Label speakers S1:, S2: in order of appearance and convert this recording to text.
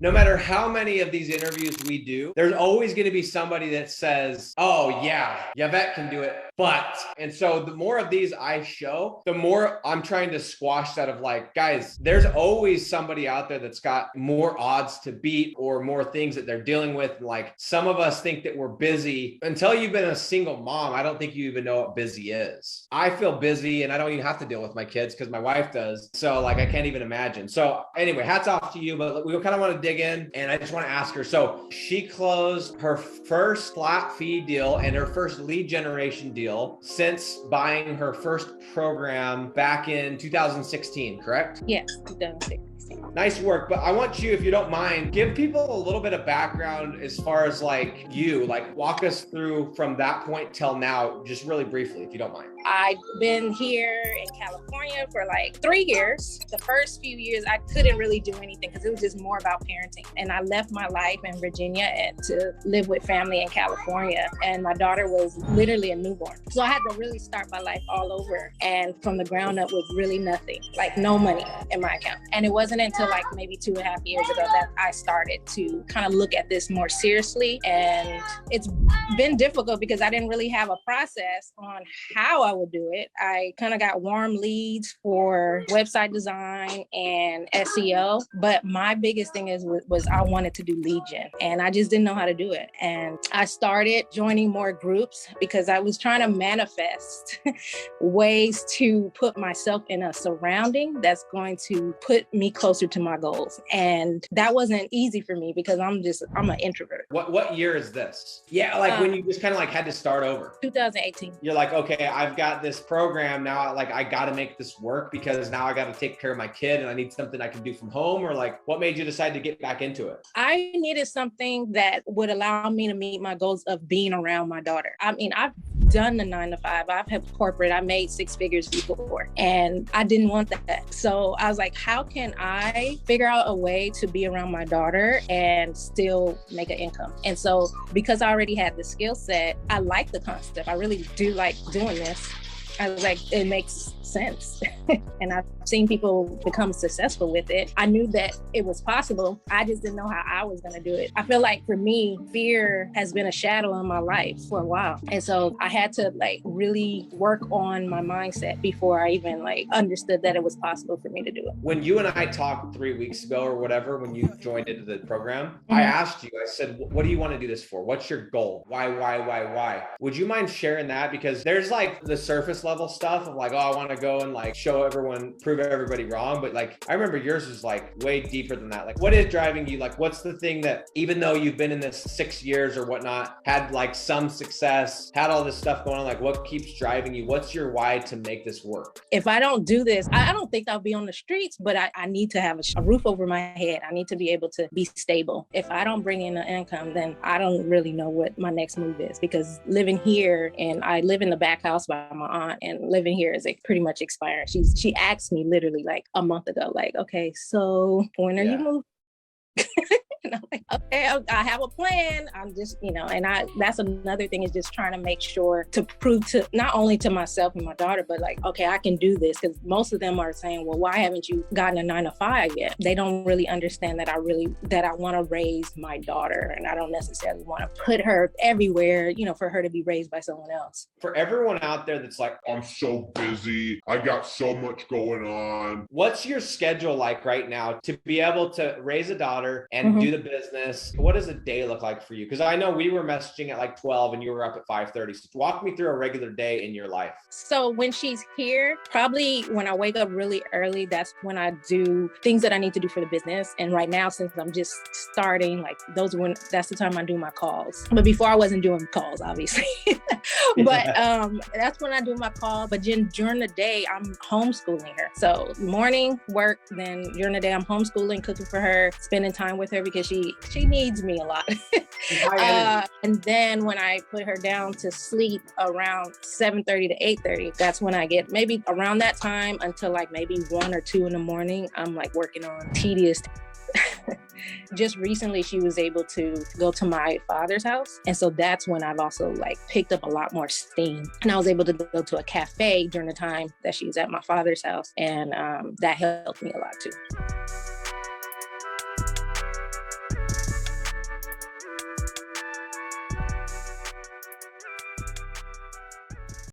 S1: no matter how many of these interviews we do, there's always going to be somebody that says, oh yeah, Yvette can do it. But, and so the more of these I show, the more I'm trying to squash that of like, guys, there's always somebody out there that's got more odds to beat or more things that they're dealing with. Like some of us think that we're busy. Until you've been a single mom, I don't think you even know what busy is. I feel busy and I don't even have to deal with my kids because my wife does. So like, I can't even imagine. So anyway, hats off to you, but we kind of want to dig in and I just want to ask her. So she closed her first flat fee deal and her first lead generation deal since buying her first program back in 2016, correct?
S2: Yes, 2016.
S1: Nice work. But I want you, if you don't mind, give people a little bit of background as far as like you, like walk us through from that point till now, just really briefly, if you don't mind.
S2: I've been here in California for like 3 years. The first few years, I couldn't really do anything because it was just more about parenting. And I left my life in Virginia and to live with family in California. And my daughter was literally a newborn. So I had to really start my life all over and from the ground up with really nothing, like no money in my account. And it wasn't until like maybe 2.5 years ago that I started to kind of look at this more seriously. And it's been difficult because I didn't really have a process on how I would do it. I kind of got warm leads for website design and SEO, but my biggest thing was I wanted to do lead gen and I just didn't know how to do it. And I started joining more groups because I was trying to manifest ways to put myself in a surrounding that's going to put me closer to my goals. And that wasn't easy for me because I'm an introvert.
S1: What year is this? Yeah, like when you just kind of like had to start over.
S2: 2018.
S1: You're like, okay, I've got this program now, like I got to make this work because now I got to take care of my kid and I need something I can do from home. Or like, what made you decide to get back into it?
S2: I needed something that would allow me to meet my goals of being around my daughter. I mean, I've done the 9 to 5. I've had corporate. I made 6 figures before and I didn't want that. So I was like, how can I figure out a way to be around my daughter and still make an income? And so because I already had the skill set, I like the concept. I really do like doing this. I was like, it makes sense. And I've seen people become successful with it. I knew that it was possible. I just didn't know how I was going to do it. I feel like for me, fear has been a shadow in my life for a while. And so I had to like really work on my mindset before I even like understood that it was possible for me to do it.
S1: When you and I talked 3 weeks ago or whatever, when you joined into the program, I asked you, I said, what do you want to do this for? What's your goal? Why? Would you mind sharing that? Because there's like the surface level stuff of like, oh, I want to go and like show everyone, prove everybody wrong. But like, I remember yours was like way deeper than that. Like, what is driving you? Like, what's the thing that even though you've been in this 6 years or whatnot, had like some success, had all this stuff going on, like what keeps driving you? What's your why to make this work?
S2: If I don't do this, I don't think I'll be on the streets, but I need to have a roof over my head. I need to be able to be stable. If I don't bring in an income, then I don't really know what my next move is because living here, and I live in the back house by my aunt, and living here is like pretty much expiring. She asked me literally like a month ago, like, okay, so when are you moving? And I'm like, okay, I have a plan. I'm just, and that's another thing is just trying to make sure to prove to not only to myself and my daughter, but like, okay, I can do this. Because most of them are saying, well, why haven't you gotten a 9 to 5 yet? They don't really understand that I want to raise my daughter and I don't necessarily want to put her everywhere, for her to be raised by someone else.
S1: For everyone out there that's like,
S3: I'm so busy, I got so much going on.
S1: What's your schedule like right now to be able to raise a daughter and do the business? What does a day look like for you? Because I know we were messaging at like 12 and you were up at 5:30. So walk me through a regular day in your life.
S2: So when she's here, probably when I wake up really early, that's when I do things that I need to do for the business. And right now, since I'm just starting, like that's the time I do my calls. But before I wasn't doing calls, obviously. But that's when I do my call. But then during the day, I'm homeschooling her. So morning work, then during the day, I'm homeschooling, cooking for her, spending time with her because she needs me a lot. And then when I put her down to sleep around 7:30 to 8:30, that's when I get maybe around that time until like maybe 1 or 2 in the morning. I'm like working on tedious. Just recently, she was able to go to my father's house. And so that's when I've also like picked up a lot more steam. And I was able to go to a cafe during the time that she was at my father's house. And that helped me a lot too.